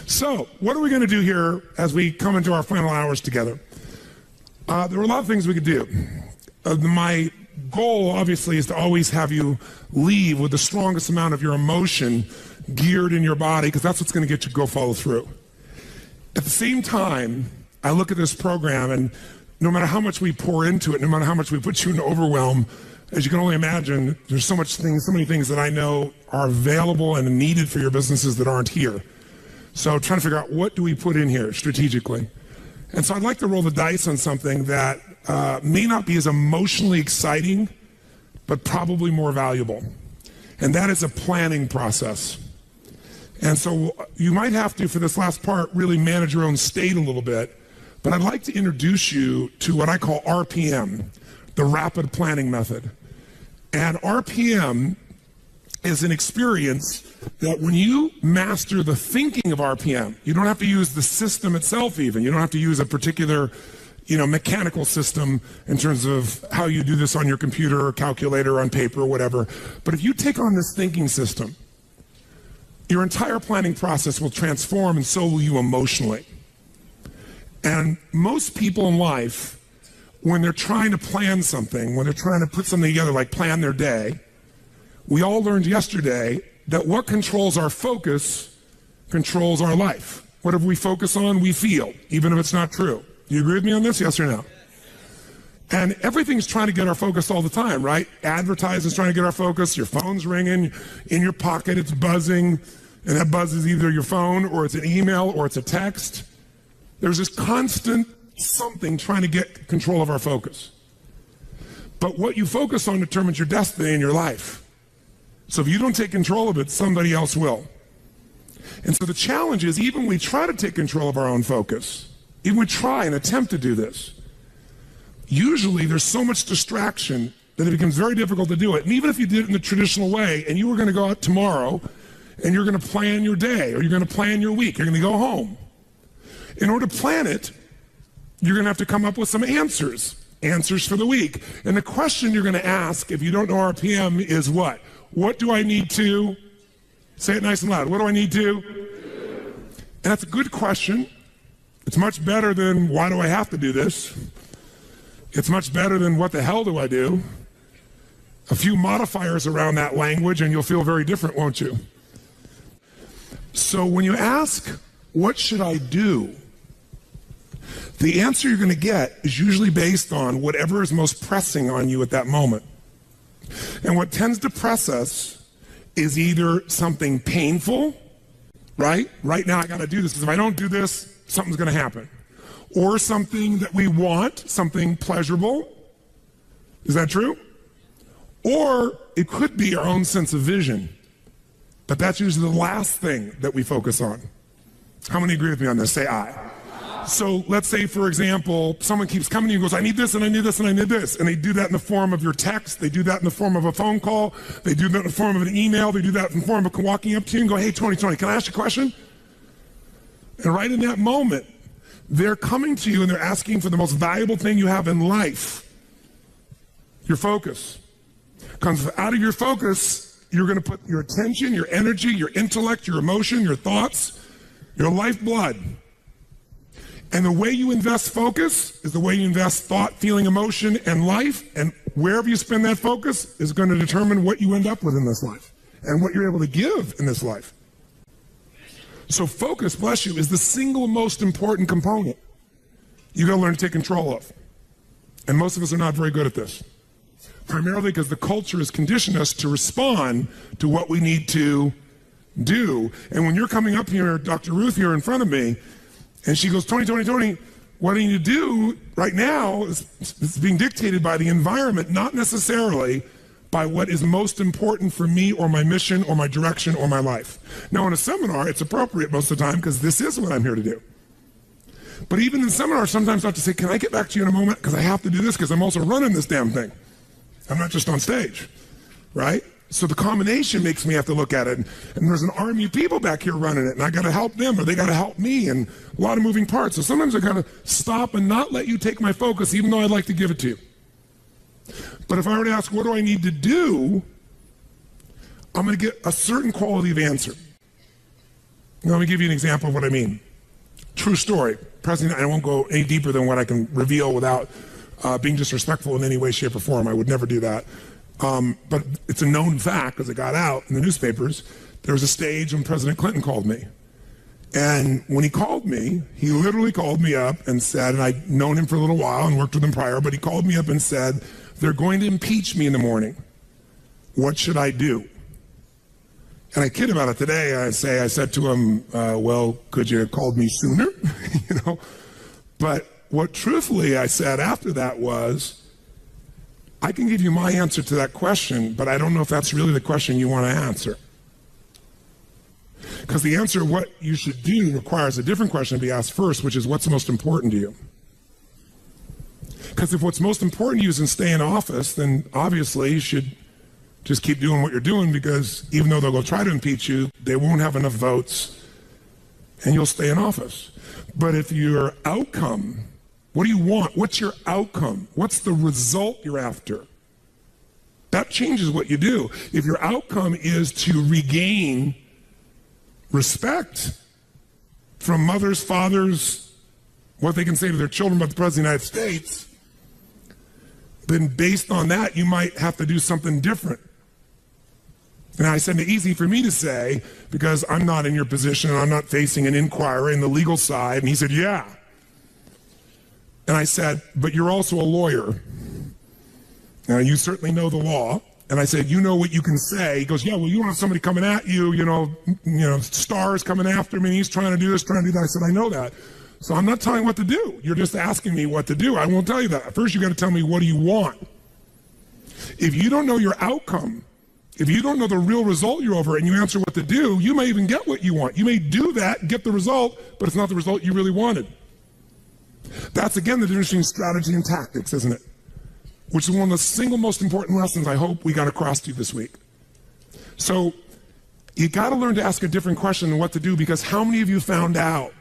So, what are we going to do here as we come into our final hours together? There are a lot of things we could do. My goal, obviously, is to always have you leave with the strongest amount of your emotion geared in your body, because that's what's going to get you to go follow through. At the same time, I look at this program, and no matter how much we pour into it, no matter how much we put you in overwhelm, as you can only imagine, there's so many things that I know are available and needed for your businesses that aren't here. So trying to figure out, what do we put in here strategically? And so I'd like to roll the dice on something that may not be as emotionally exciting, but probably more valuable. And that is a planning process. And so you might have to, for this last part, really manage your own state a little bit. But I'd like to introduce you to what I call RPM, the rapid planning method. And RPM is an experience that when you master the thinking of RPM, you don't have to use the system itself even. You don't have to use a particular, mechanical system in terms of how you do this on your computer or calculator or on paper or whatever. But if you take on this thinking system, your entire planning process will transform, and so will you emotionally. And most people in life, when they're trying to plan something, when they're trying to put something together, like plan their day, we all learned yesterday that what controls our focus controls our life. Whatever we focus on, we feel, even if it's not true. Do you agree with me on this, yes or no? And everything's trying to get our focus all the time, right? Advertising's trying to get our focus. Your phone's ringing, in your pocket it's buzzing, and that buzz is either your phone, or it's an email, or it's a text. There's this constant something trying to get control of our focus. But what you focus on determines your destiny in your life. So if you don't take control of it, somebody else will. And so the challenge is, even when we try to take control of our own focus, even we try and attempt to do this, usually there's so much distraction that it becomes very difficult to do it. And even if you did it in the traditional way, and you were going to go out tomorrow, and you're going to plan your day, or you're going to plan your week, you're going to go home. In order to plan it, you're going to have to come up with some answers for the week. And the question you're going to ask, if you don't know RPM, is what? What do I need to? Say it nice and loud. What do I need to? And that's a good question. It's much better than, why do I have to do this? It's much better than, what the hell do I do? A few modifiers around that language and you'll feel very different, won't you? So when you ask, what should I do? The answer you're going to get is usually based on whatever is most pressing on you at that moment. And what tends to press us is either something painful, right? Right now I got to do this, because if I don't do this, something's going to happen. Or something that we want, something pleasurable. Is that true? Or it could be our own sense of vision. But that's usually the last thing that we focus on. How many agree with me on this? Say aye. So let's say, for example, someone keeps coming to you and goes, I need this, and I need this, and I need this. And they do that in the form of your text. They do that in the form of a phone call. They do that in the form of an email. They do that in the form of walking up to you and go, hey, Tony, can I ask you a question? And right in that moment, they're coming to you and they're asking for the most valuable thing you have in life, your focus. Because out of your focus, you're going to put your attention, your energy, your intellect, your emotion, your thoughts, your lifeblood. And the way you invest focus is the way you invest thought, feeling, emotion, and life. And wherever you spend that focus is going to determine what you end up with in this life and what you're able to give in this life. So focus, bless you, is the single most important component you got to learn to take control of. And most of us are not very good at this. Primarily because the culture has conditioned us to respond to what we need to do. And when you're coming up here, Dr. Ruth here in front of me, and she goes, Tony, what I need to do right now is being dictated by the environment, not necessarily by what is most important for me or my mission or my direction or my life. Now, in a seminar, it's appropriate most of the time because this is what I'm here to do. But even in seminars, sometimes I have to say, can I get back to you in a moment? Because I have to do this because I'm also running this damn thing. I'm not just on stage, right? So the combination makes me have to look at it. And there's an army of people back here running it, and I got to help them, or they got to help me, and a lot of moving parts. So sometimes I got to stop and not let you take my focus, even though I'd like to give it to you. But if I were to ask, what do I need to do? I'm going to get a certain quality of answer. Let me give you an example of what I mean. True story. President, I won't go any deeper than what I can reveal without being disrespectful in any way, shape, or form. I would never do that. But it's a known fact because it got out in the newspapers. There was a stage when President Clinton called me. And when he called me, he literally called me up and said, and I'd known him for a little while and worked with him prior, but he called me up and said, they're going to impeach me in the morning. What should I do? And I kid about it today. I said to him, well, could you have called me sooner? But what truthfully I said after that was, I can give you my answer to that question, but I don't know if that's really the question you want to answer. Because the answer of what you should do requires a different question to be asked first, which is what's most important to you? Because if what's most important to you is to stay in office, then obviously you should just keep doing what you're doing, because even though they'll go try to impeach you, they won't have enough votes and you'll stay in office. But if your outcome, what do you want? What's your outcome? What's the result you're after? That changes what you do. If your outcome is to regain respect from mothers, fathers, what they can say to their children about the President of the United States, then based on that, you might have to do something different. And I said, it's easy for me to say, because I'm not in your position, and I'm not facing an inquiry in the legal side. And he said, yeah. And I said, but you're also a lawyer. Now, you certainly know the law. And I said, you know what you can say. He goes, yeah, well, you don't have somebody coming at you, stars coming after me. He's trying to do this, trying to do that. I said, I know that. So I'm not telling you what to do. You're just asking me what to do. I won't tell you that. First, you got to tell me, what do you want? If you don't know your outcome, if you don't know the real result you're over and you answer what to do, you may even get what you want. You may do that, get the result, but it's not the result you really wanted. That's, again, the difference between strategy and tactics, isn't it? Which is one of the single most important lessons I hope we got across to you this week. So you got to learn to ask a different question than what to do, because how many of you found out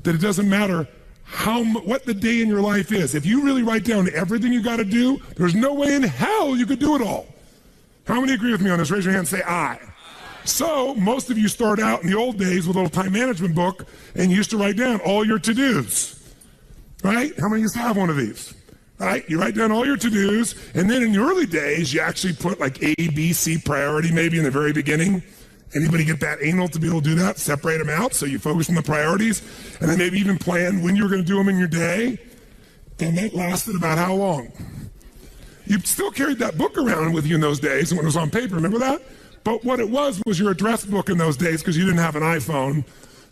that it doesn't matter what the day in your life is? If you really write down everything you got to do, there's no way in hell you could do it all. How many agree with me on this? Raise your hand and say aye. So most of you start out in the old days with a little time management book and you used to write down all your to-dos, right? How many used to have one of these? Right? You write down all your to-dos, and then in the early days, you actually put like A, B, C priority maybe in the very beginning. Anybody get that anal to be able to do that? Separate them out so you focus on the priorities, and then maybe even plan when you were going to do them in your day. And that lasted about how long? You still carried that book around with you in those days when it was on paper, remember that? But what it was your address book in those days, because you didn't have an iPhone,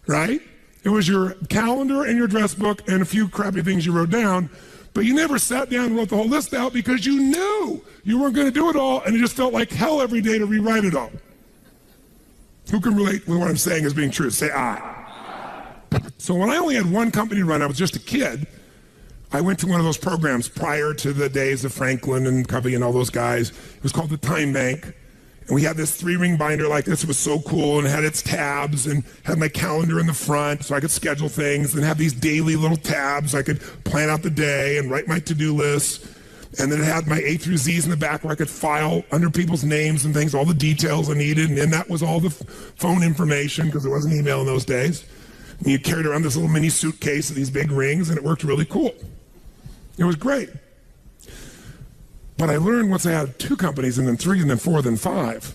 right? It was your calendar and your address book and a few crappy things you wrote down, but you never sat down and wrote the whole list out because you knew you weren't going to do it all, and it just felt like hell every day to rewrite it all. Who can relate with what I'm saying as being true? Say aye. So when I only had one company to run, I was just a kid, I went to one of those programs prior to the days of Franklin and Covey and all those guys. It was called the Time Bank. And we had this 3-ring binder like this. It was so cool, and it had its tabs and had my calendar in the front so I could schedule things, and have these daily little tabs. I could plan out the day and write my to-do lists. And then it had my A through Z's in the back where I could file under people's names and things, all the details I needed. And then that was all the phone information, because there wasn't email in those days. And you carried around this little mini suitcase with these big rings, and it worked really cool. It was great. But I learned once I had 2 companies, and then 3, and then 4, then 5,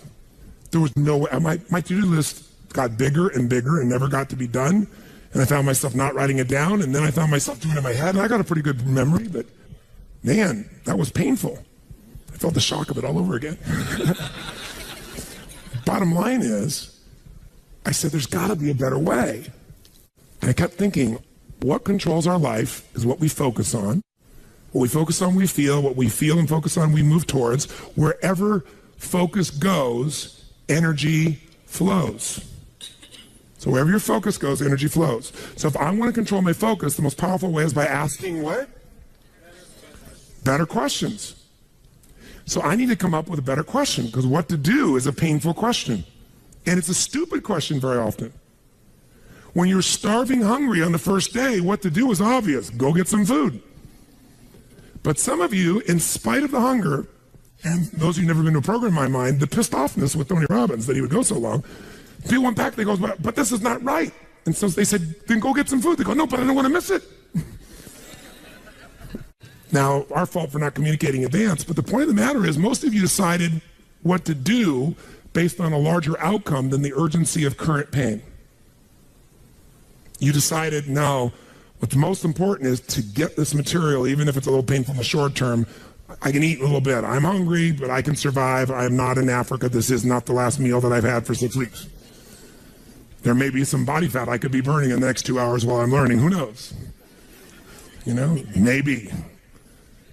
there was no way. My to-do list got bigger and bigger and never got to be done. And I found myself not writing it down, and then I found myself doing it in my head. And I got a pretty good memory, but man, that was painful. I felt the shock of it all over again. Bottom line is, I said, there's got to be a better way. And I kept thinking, what controls our life is what we focus on. What we focus on, we feel. What we feel and focus on, we move towards. Wherever focus goes, energy flows. So wherever your focus goes, energy flows. So if I want to control my focus, the most powerful way is by asking what? Better questions. So I need to come up with a better question, because what to do is a painful question. And it's a stupid question very often. When you're starving hungry on the first day, what to do is obvious. Go get some food. But some of you, in spite of the hunger, and those of you who've never been to a program in my mind, the pissed offness with Tony Robbins that he would go so long, People went back, they go, but this is not right. And so they said, then go get some food. They go, no, but I don't want to miss it. Now, our fault for not communicating in advance, but the point of the matter is most of you decided what to do based on a larger outcome than the urgency of current pain. You decided, no, what's most important is to get this material, even if it's a little painful in the short term. I can eat a little bit. I'm hungry, but I can survive. I am not in Africa. This is not the last meal that I've had for 6 weeks. There may be some body fat I could be burning in the next 2 hours while I'm learning. Who knows? You know, maybe.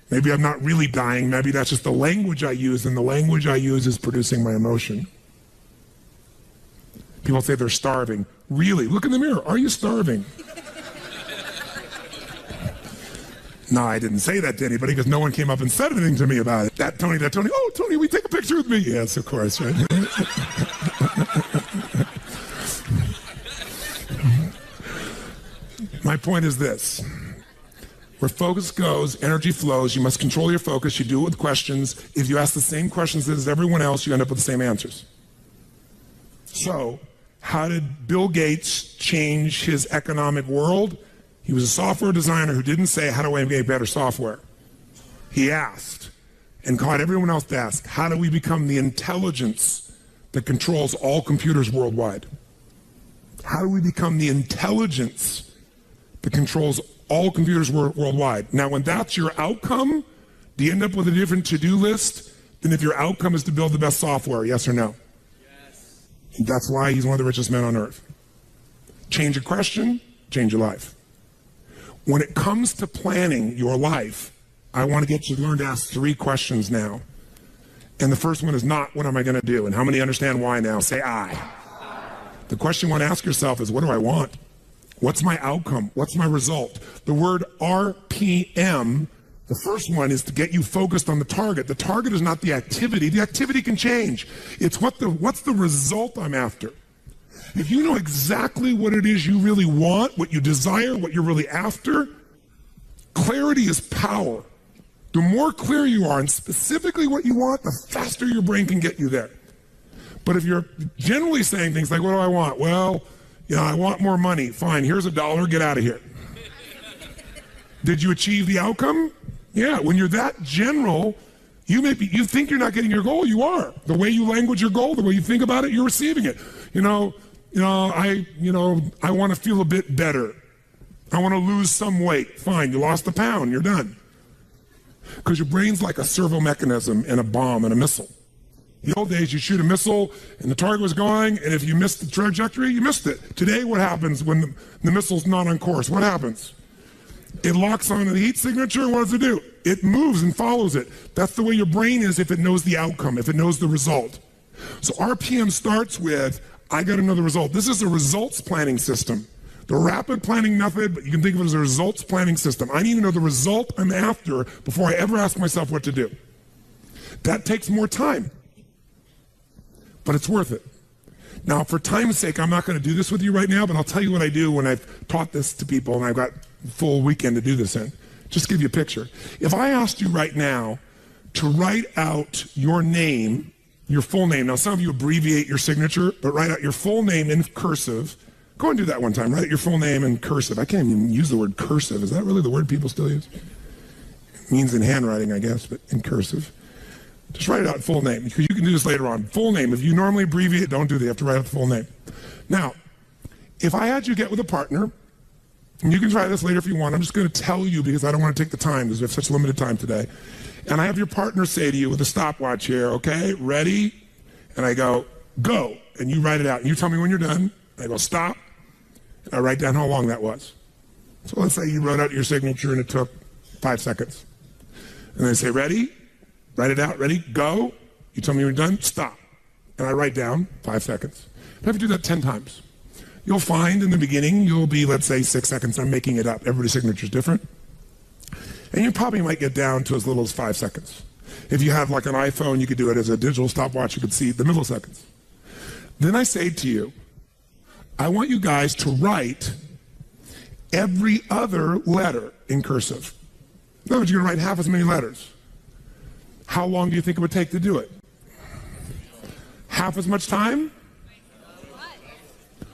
Maybe I'm not really dying. Maybe that's just the language I use, and the language I use is producing my emotion. People say they're starving. Really? Look in the mirror. Are you starving? No, I didn't say that to anybody because no one came up and said anything to me about it. That Tony. Oh, Tony, will you take a picture with me? Yes, of course, right? My point is this. Where focus goes, energy flows. You must control your focus. You do it with questions. If you ask the same questions as everyone else, you end up with the same answers. So, how did Bill Gates change his economic world? He was a software designer who didn't say, how do I make better software? He asked, and caught everyone else to ask, how do we become the intelligence that controls all computers worldwide? How do we become the intelligence that controls all computers worldwide? Now, when that's your outcome, do you end up with a different to-do list than if your outcome is to build the best software? Yes or no? Yes. That's why he's one of the richest men on earth. Change a question, change your life. When it comes to planning your life, I want to get you to learn to ask 3 questions now. And the first one is not, what am I going to do? And how many understand why now? Say I. The question you want to ask yourself is, what do I want? What's my outcome? What's my result? The word RPM, the first one is to get you focused on the target. The target is not the activity. The activity can change. It's what's the result I'm after. If you know exactly what it is you really want, what you desire, what you're really after, clarity is power. The more clear you are and specifically what you want, the faster your brain can get you there. But if you're generally saying things like, what do I want? Well, you know, I want more money. Fine, here's $1, get out of here. Did you achieve the outcome? Yeah, when you're that general, you think you're not getting your goal, you are. The way you language your goal, the way you think about it, you're receiving it. I want to feel a bit better. I want to lose some weight. Fine, you lost a pound, you're done. Because your brain's like a servo mechanism and a bomb and a missile. In the old days, you shoot a missile and the target was going, and if you missed the trajectory, you missed it. Today, what happens when the missile's not on course? What happens? It locks on the heat signature, what does it do? It moves and follows it. That's the way your brain is if it knows the outcome, if it knows the result. So RPM starts with, I got to know the result. This is a results planning system. The rapid planning method, but you can think of it as a results planning system. I need to know the result I'm after before I ever ask myself what to do. That takes more time, but it's worth it. Now, for time's sake, I'm not going to do this with you right now, but I'll tell you what I do when I've taught this to people and I've got a full weekend to do this in. Just to give you a picture. If I asked you right now to write out your name, your full name. Now, some of you abbreviate your signature, but write out your full name in cursive. Go and do that one time. Write out your full name in cursive. I can't even use the word cursive. Is that really the word people still use? It means in handwriting, I guess, but in cursive. Just write it out full name, because you can do this later on. Full name. If you normally abbreviate, don't do that. You have to write out the full name. Now, if I had you get with a partner, and you can try this later if you want. I'm just going to tell you because I don't want to take the time because we have such limited time today. And I have your partner say to you with a stopwatch here, okay, ready? And I go, go. And you write it out. And you tell me when you're done. I go, stop. And I write down how long that was. So let's say you wrote out your signature and it took 5 seconds. And I say, ready? Write it out. Ready? Go. You tell me when you're done. Stop. And I write down 5 seconds. I have to do that 10 times. You'll find in the beginning, you'll be, let's say, 6 seconds. I'm making it up. Everybody's signature is different. And you probably might get down to as little as 5 seconds. If you have like an iPhone, you could do it as a digital stopwatch. You could see the milliseconds. Then I say to you, I want you guys to write every other letter in cursive. In other words, you're going to write half as many letters. How long do you think it would take to do it? Half as much time?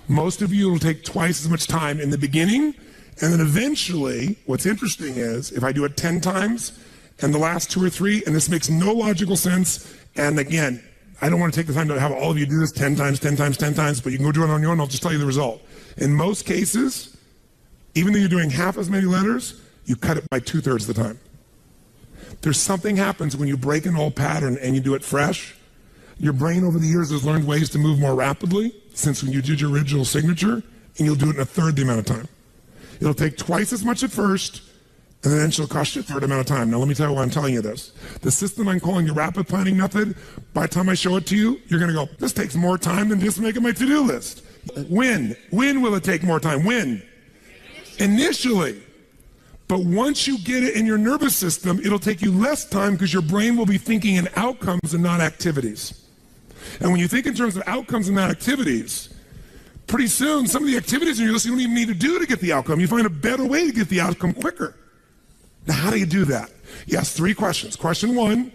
Most of you will take twice as much time in the beginning, and then eventually, what's interesting is, if I do it 10 times, and the last 2 or 3, and this makes no logical sense, and again, I don't want to take the time to have all of you do this 10 times, 10 times, 10 times, but you can go do it on your own, I'll just tell you the result. In most cases, even though you're doing half as many letters, you cut it by 2/3 the time. There's something happens when you break an old pattern and you do it fresh. Your brain over the years has learned ways to move more rapidly since when you did your original signature, and you'll do it in 1/3 the amount of time. It'll take twice as much at first, and then it'll cost you 1/3 amount of time. Now let me tell you why I'm telling you this. The system I'm calling the rapid planning method, by the time I show it to you, you're gonna go, this takes more time than just making my to-do list. When will it take more time? When? Initially. But once you get it in your nervous system, it'll take you less time because your brain will be thinking in outcomes and not activities. And when you think in terms of outcomes and not activities, pretty soon some of the activities in your list you don't even need to do to get the outcome. You find a better way to get the outcome quicker. Now, how do you do that? Yes, 3 questions. Question 1,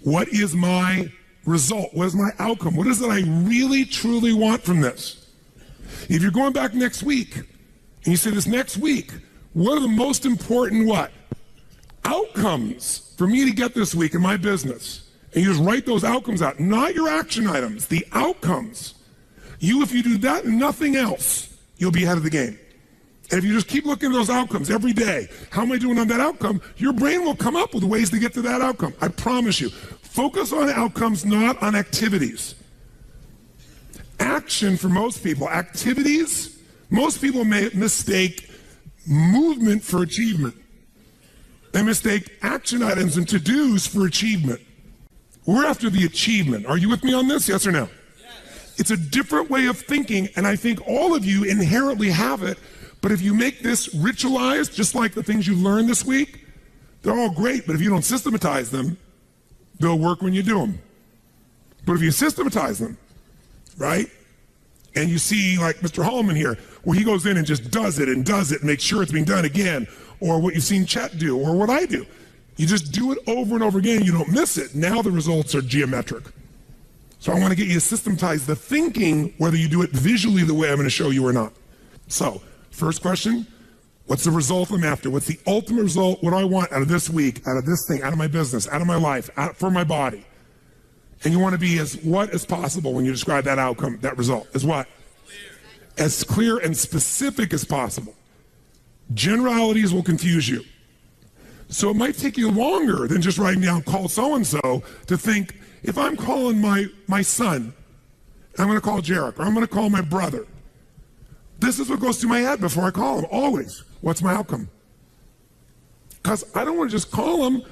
what is my result? What is my outcome? What is it I really, truly want from this? If you're going back next week, and you say this next week, what are the most important what? Outcomes for me to get this week in my business? And you just write those outcomes out, not your action items, the outcomes. If you do that and nothing else, you'll be ahead of the game. And if you just keep looking at those outcomes every day, how am I doing on that outcome? Your brain will come up with ways to get to that outcome. I promise you. Focus on outcomes, not on activities. Action for most people, activities, most people may mistake movement for achievement. They mistake action items and to-dos for achievement. We're after the achievement. Are you with me on this? Yes or no? Yes. It's a different way of thinking, and I think all of you inherently have it, but if you make this ritualized, just like the things you learned this week, they're all great, but if you don't systematize them, they'll work when you do them. But if you systematize them, right? And you see like Mr. Hallman here, where he goes in and just does it and makes sure it's being done again, or what you've seen Chet do, or what I do. You just do it over and over again, you don't miss it. Now the results are geometric. So I want to get you to systematize the thinking, whether you do it visually the way I'm going to show you or not. So, first question, what's the result I'm after? What's the ultimate result? What do I want out of this week, out of this thing, out of my business, out of my life, for my body? And you want to be as what as possible when you describe that outcome, that result. As what? As clear and specific as possible. Generalities will confuse you. So it might take you longer than just writing down call so-and-so to think, if I'm calling my son, I'm going to call Jarek, or I'm going to call my brother. This is what goes through my head before I call him, always. What's my outcome? Because I don't want to just call him.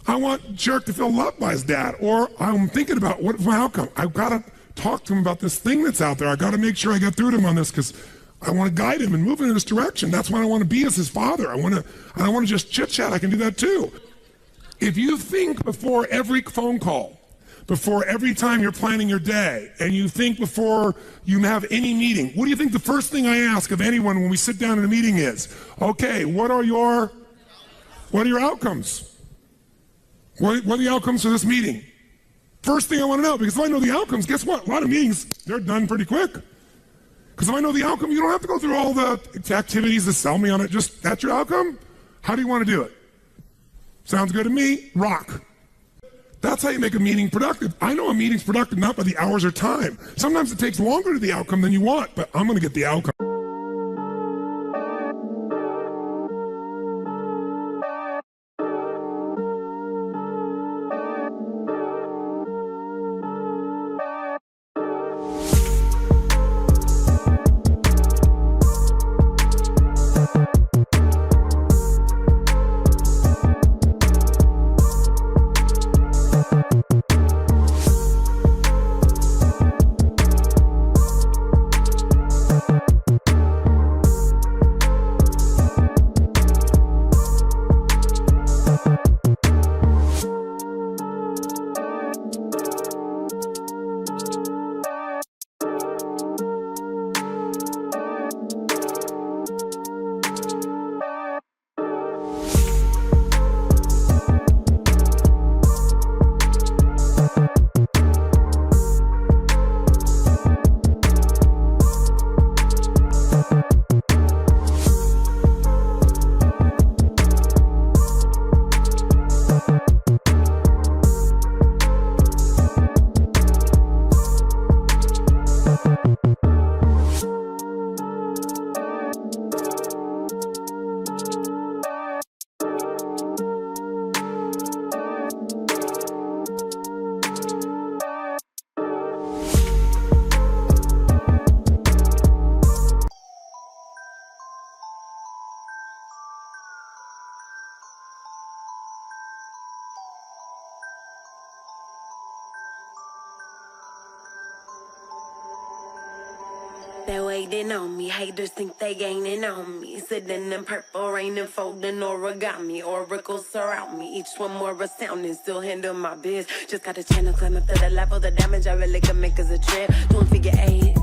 I want Jarek to feel loved by his dad. Or I'm thinking about what's my outcome? I've got to talk to him about this thing that's out there. I've got to make sure I get through to him on this because I want to guide him and move him in this direction. That's what I want to be as his father. I don't want to just chit-chat. I can do that too. If you think before every phone call, before every time you're planning your day, and you think before you have any meeting, what do you think the first thing I ask of anyone when we sit down in a meeting is? Okay, what are your outcomes? What are the outcomes for this meeting? First thing I want to know, because if I know the outcomes, guess what? A lot of meetings, they're done pretty quick. Because if I know the outcome, you don't have to go through all the activities to sell me on it. Just, that's your outcome? How do you want to do it? Sounds good to me. Rock. That's how you make a meeting productive. I know a meeting's productive not by the hours or time. Sometimes it takes longer to the outcome than you want, but I'm going to get the outcome. They're waiting on me. Haters think they gaining on me. Sitting in purple rain and folding origami. Oracles surround me. Each one more astounding. Still handle my biz. Just got a channel climb up to the level. The damage I really can make is a trip. Doing figure eights.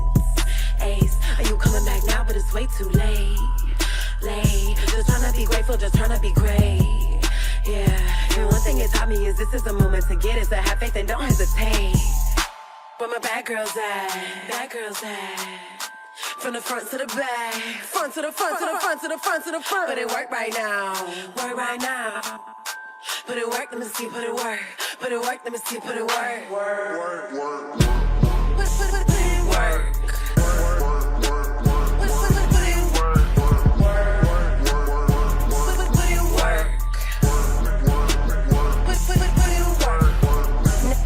Ace, are you coming back now? But it's way too late. Just trying to be grateful. Just trying to be great. Yeah. And one thing it taught me is this is the moment to get it. So have faith and don't hesitate. Where my bad girls at? Bad girls at? From the front to the back, front to the front to the front to the front to the front. But it work right now, work right now. Put it work, let me see, put it work. Put it work, let me see, put it work. Work. Put it work.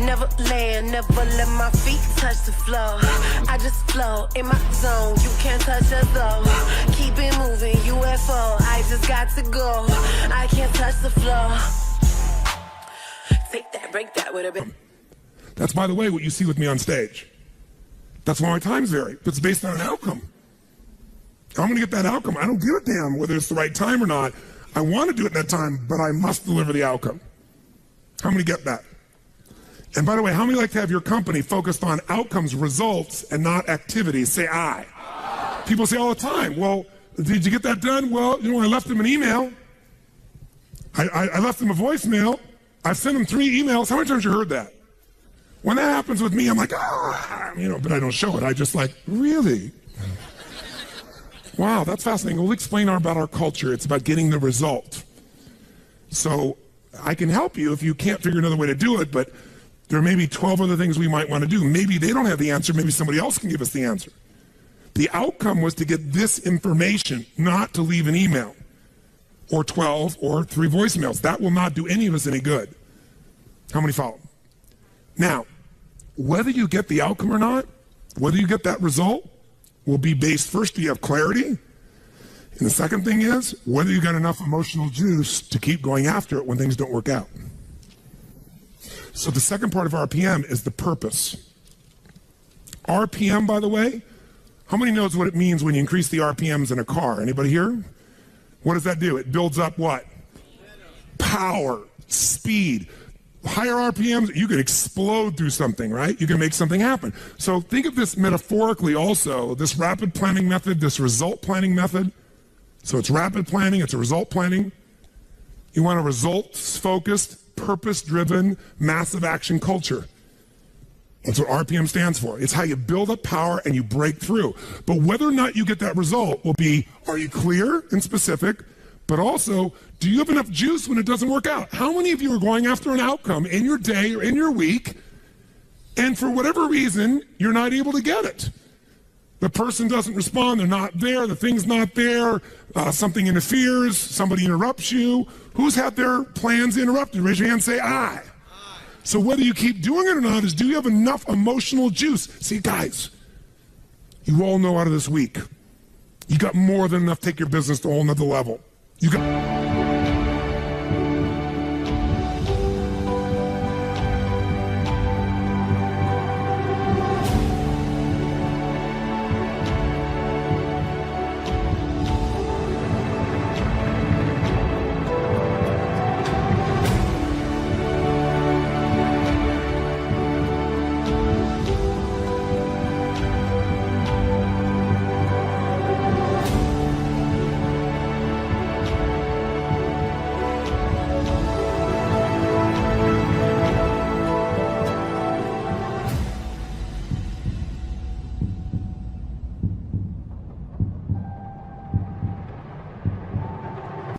Never land, never let my feet touch the floor. I just flow in my zone, you can't touch us though. Keep it moving, UFO, I just got to go. I can't touch the floor. Take that, break that with a bit. That's, by the way, what you see with me on stage. That's why my times vary. It's based on an outcome. I'm going to get that outcome. I don't give a damn whether it's the right time or not. I want to do it in that time, but I must deliver the outcome. How many get that? And by the way, how many like to have your company focused on outcomes, results, and not activities? Say aye. People say all the time, well, did you get that done? Well, I left them an email. I left them a voicemail. I've sent them 3 emails. How many times have you heard that? When that happens with me, I'm like, but I don't show it. I just like, really? Wow, that's fascinating. We'll explain about our culture. It's about getting the result. So I can help you if you can't figure another way to do it, but there may be 12 other things we might want to do. Maybe they don't have the answer. Maybe somebody else can give us the answer. The outcome was to get this information, not to leave an email or 12 or 3 voicemails. That will not do any of us any good. How many follow? Now, whether you get the outcome or not, whether you get that result, will be based, first, do you have clarity? And the second thing is, whether you got enough emotional juice to keep going after it when things don't work out. So the second part of RPM is the purpose. RPM, by the way, how many knows what it means when you increase the RPMs in a car? Anybody here? What does that do? It builds up what? Power, speed. Higher RPMs, you can explode through something, right? You can make something happen. So think of this metaphorically also, this rapid planning method, this result planning method. So it's rapid planning, it's a result planning. You want a results-focused, purpose-driven, massive action culture. That's what RPM stands for. It's how you build up power and you break through. But whether or not you get that result will be, are you clear and specific? But also, do you have enough juice when it doesn't work out? How many of you are going after an outcome in your day or in your week, and for whatever reason, you're not able to get it? The person doesn't respond, they're not there, the thing's not there, something interferes, somebody interrupts you. Who's had their plans interrupted? Raise your hand and say aye. So whether you keep doing it or not is, do you have enough emotional juice? See, guys, you all know out of this week, you got more than enough to take your business to a whole nother level. You got...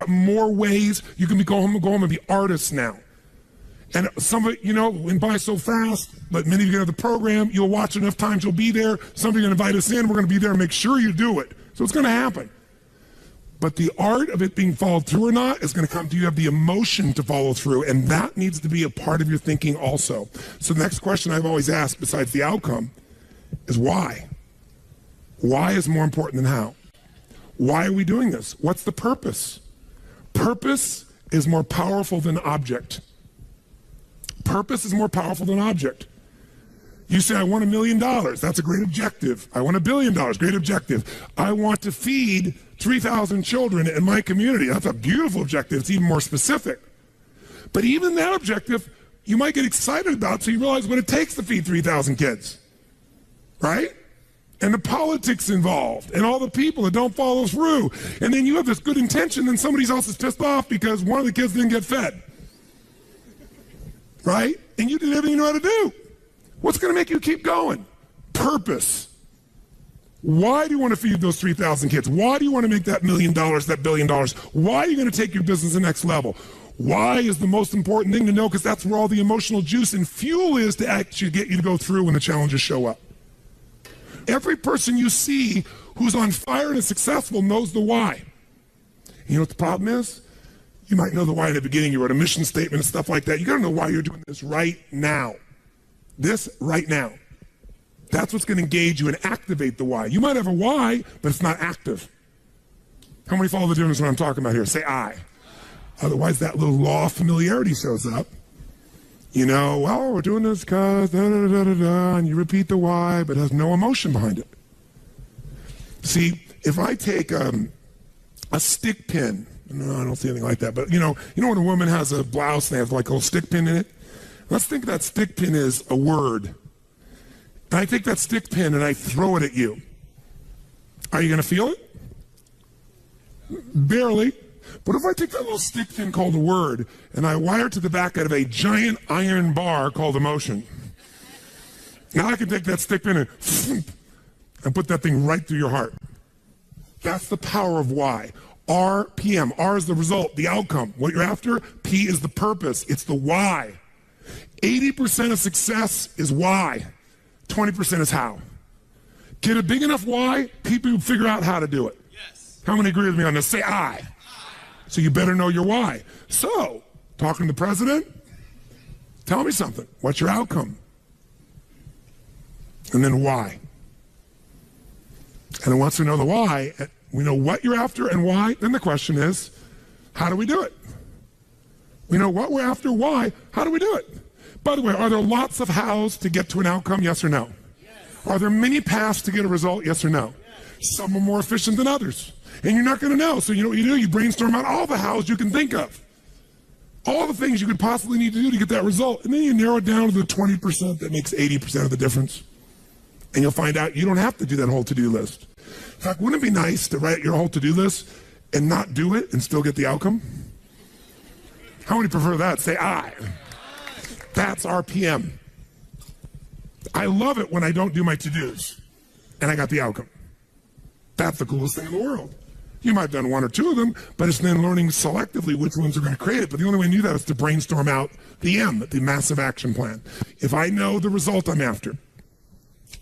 more ways you can go home and be artists now. And some of it, went by so fast, but many of you get the program, you'll watch enough times, you'll be there, somebody's going to invite us in, we're going to be there and make sure you do it. So it's going to happen. But the art of it being followed through or not is going to come to you have the emotion to follow through, and that needs to be a part of your thinking also. So the next question I've always asked, besides the outcome, is why? Why is more important than how? Why are we doing this? What's the purpose? Purpose is more powerful than object. Purpose is more powerful than object. You say, I want $1 million. That's a great objective. I want $1 billion. Great objective. I want to feed 3,000 children in my community. That's a beautiful objective. It's even more specific. But even that objective, you might get excited about, so you realize what it takes to feed 3,000 kids, right? And the politics involved and all the people that don't follow through. And then you have this good intention, and somebody else is pissed off because one of the kids didn't get fed, right? And you did everything you know how to do. What's going to make you keep going? Purpose. Why do you want to feed those 3,000 kids? Why do you want to make that $1 million, that $1 billion? Why are you going to take your business to the next level? Why is the most important thing to know, because that's where all the emotional juice and fuel is to actually get you to go through when the challenges show up. Every person you see who's on fire and is successful knows the why. You know what the problem is? You might know the why in the beginning. You wrote a mission statement and stuff like that. You got to know why you're doing this right now. This right now. That's what's going to engage you and activate the why. You might have a why, but it's not active. How many follow the difference when I'm talking about here? Say I. Otherwise, that little law of familiarity shows up. You know, well, we're doing this because da-da-da-da-da, and you repeat the why, but it has no emotion behind it. See, if I take a stick pin, no, I don't see anything like that, but you know when a woman has a blouse and they have like a little stick pin in it? Let's think that stick pin is a word. And I take that stick pin and I throw it at you. Are you going to feel it? Barely. But if I take that little stick pin called a word and I wire it to the back of a giant iron bar called emotion, now I can take that stick pin and put that thing right through your heart. That's the power of why. RPM. R is the result, the outcome. What you're after, P is the purpose. It's the why. 80% of success is why. 20% is how. Get a big enough why, people will figure out how to do it. Yes. How many agree with me on this? Say I. So you better know your why. So, talking to the president, tell me something. What's your outcome? And then why? And then once we know the why, we know what you're after and why, then the question is, how do we do it? We know what we're after, why, how do we do it? By the way, are there lots of hows to get to an outcome, yes or no? Yes. Are there many paths to get a result, yes or no? Yes. Some are more efficient than others. And you're not going to know. So you know what you do? You brainstorm out all the hows you can think of. All the things you could possibly need to do to get that result. And then you narrow it down to the 20% that makes 80% of the difference. And you'll find out you don't have to do that whole to-do list. In fact, wouldn't it be nice to write your whole to-do list and not do it and still get the outcome? How many prefer that? Say I. That's RPM. I love it when I don't do my to-dos and I got the outcome. That's the coolest thing in the world. You might have done one or two of them, but it's then learning selectively which ones are going to create it. But the only way to do that is to brainstorm out the M, the massive action plan. If I know the result I'm after,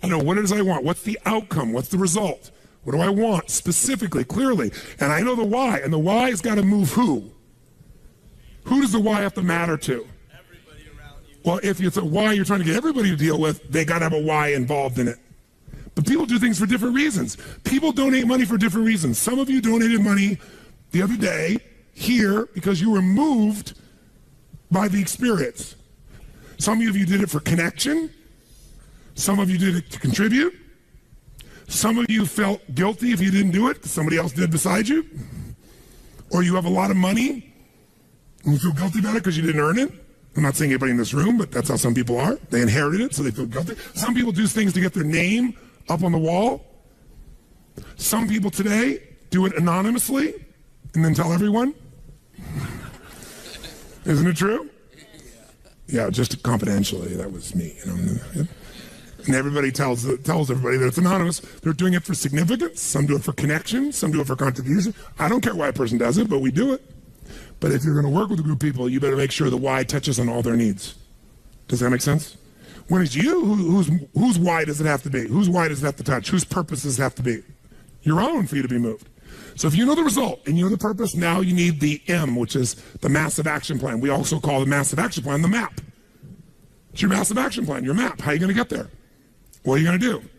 I know what it is I want, what's the outcome, what's the result, what do I want specifically, clearly, and I know the why, and the why has got to move who? Who does the why have to matter to? Everybody around you. Well, if it's a why you're trying to get everybody to deal with, they got to have a why involved in it. But people do things for different reasons. People donate money for different reasons. Some of you donated money the other day here because you were moved by the experience. Some of you did it for connection. Some of you did it to contribute. Some of you felt guilty if you didn't do it because somebody else did beside you. Or you have a lot of money and you feel guilty about it because you didn't earn it. I'm not saying anybody in this room, but that's how some people are. They inherited it, so they feel guilty. Some people do things to get their name up on the wall. Some people today do it anonymously and then tell everyone. Isn't it true? Yeah, just confidentially. That was me. You know? And everybody tells everybody that it's anonymous. They're doing it for significance. Some do it for connection. Some do it for contribution. I don't care why a person does it, but we do it. But if you're going to work with a group of people, you better make sure the why touches on all their needs. Does that make sense? When it's you, whose why does it have to be? Whose why does it have to touch? Whose purpose does it have to be? Your own for you to be moved. So if you know the result and you know the purpose, now you need the M, which is the massive action plan. We also call the massive action plan the map. It's your massive action plan, your map. How are you going to get there? What are you going to do?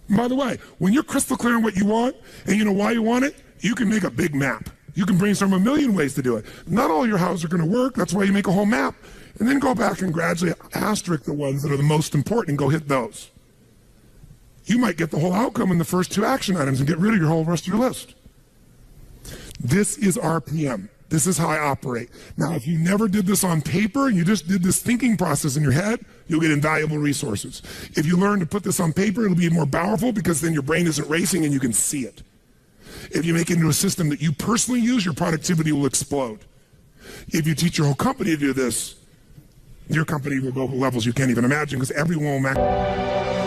And by the way, when you're crystal clear on what you want and you know why you want it, you can make a big map. You can brainstorm a million ways to do it. Not all your how's are going to work. That's why you make a whole map. And then go back and gradually asterisk the ones that are the most important and go hit those. You might get the whole outcome in the first 2 action items and get rid of your whole rest of your list. This is RPM. This is how I operate. Now, if you never did this on paper and you just did this thinking process in your head, you'll get invaluable resources. If you learn to put this on paper, it'll be more powerful because then your brain isn't racing and you can see it. If you make it into a system that you personally use, your productivity will explode. If you teach your whole company to do this, your company will go to levels you can't even imagine because everyone will maximize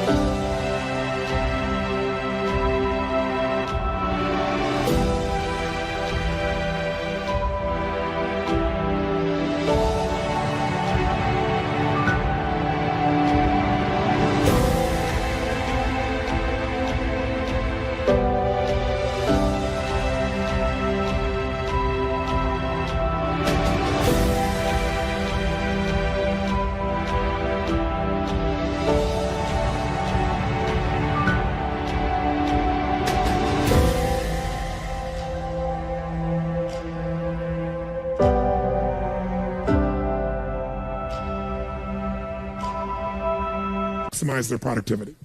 their productivity.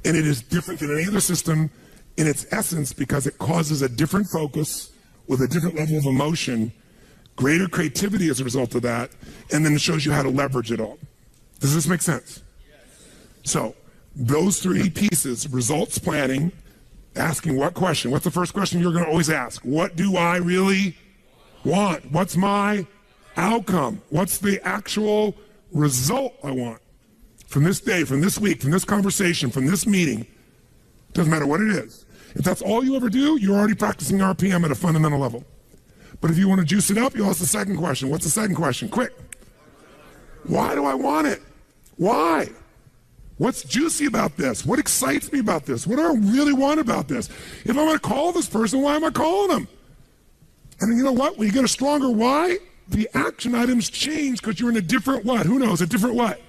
And it is different than any other system in its essence because it causes a different focus with a different level of emotion, greater creativity as a result of that, and then it shows you how to leverage it all. Does this make sense? Yes. So those 3 pieces, results planning, asking what question? What's the first question you're going to always ask? What do I really want? What's my outcome? What's the actual result I want? From this day, from this week, from this conversation, from this meeting, doesn't matter what it is. If that's all you ever do, you're already practicing RPM at a fundamental level. But if you want to juice it up, you'll ask the second question. What's the second question? Quick. Why do I want it? Why? What's juicy about this? What excites me about this? What do I really want about this? If I'm going to call this person, why am I calling them? And you know what? When you get a stronger why, the action items change because you're in a different what? Who knows? A different what?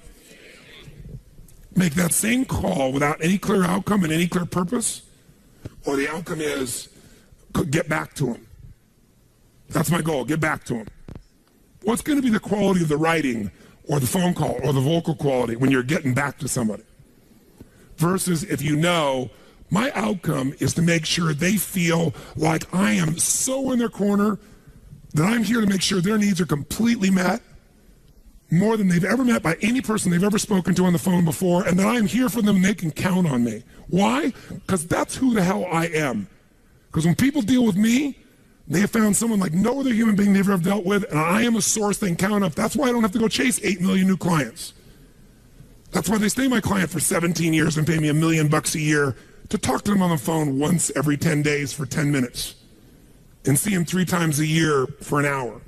Make that same call without any clear outcome and any clear purpose, or the outcome is get back to him. That's my goal, get back to him. What's going to be the quality of the writing or the phone call or the vocal quality when you're getting back to somebody? Versus if you know, my outcome is to make sure they feel like I am so in their corner that I'm here to make sure their needs are completely met, more than they've ever met by any person they've ever spoken to on the phone before, and that I'm here for them and they can count on me. Why? Because that's who the hell I am. Because when people deal with me, they have found someone like no other human being they've ever dealt with, and I am a source they can count on. That's why I don't have to go chase 8 million new clients. That's why they stay my client for 17 years and pay me $1 million a year to talk to them on the phone once every 10 days for 10 minutes and see them 3 times a year for an hour.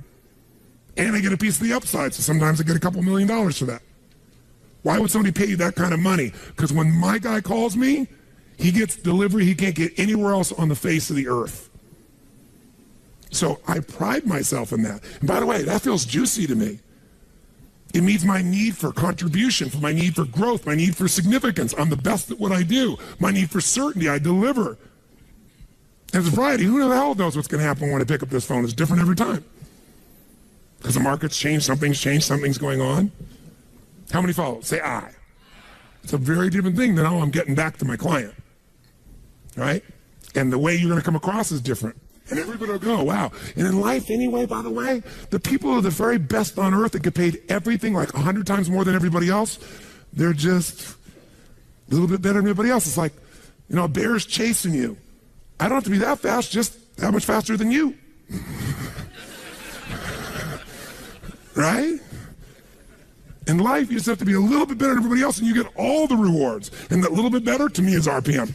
And I get a piece of the upside, so sometimes I get a couple $1 million for that. Why would somebody pay you that kind of money? Because when my guy calls me, he gets delivery he can't get anywhere else on the face of the earth. So I pride myself in that. And by the way, that feels juicy to me. It means my need for contribution, for my need for growth, my need for significance. I'm the best at what I do. My need for certainty, I deliver. And it's variety. Who the hell knows what's going to happen when I pick up this phone? It's different every time. Because the market's changed, something's going on. How many follow? Say I. It's a very different thing than, oh, I'm getting back to my client. Right? And the way you're going to come across is different. And everybody will go, wow. And in life anyway, by the way, the people who are the very best on earth that get paid everything like 100 times more than everybody else, they're just a little bit better than everybody else. It's like, you know, a bear's chasing you. I don't have to be that fast, just that much faster than you. Right? In life, you just have to be a little bit better than everybody else, and you get all the rewards. And that little bit better, to me, is RPM.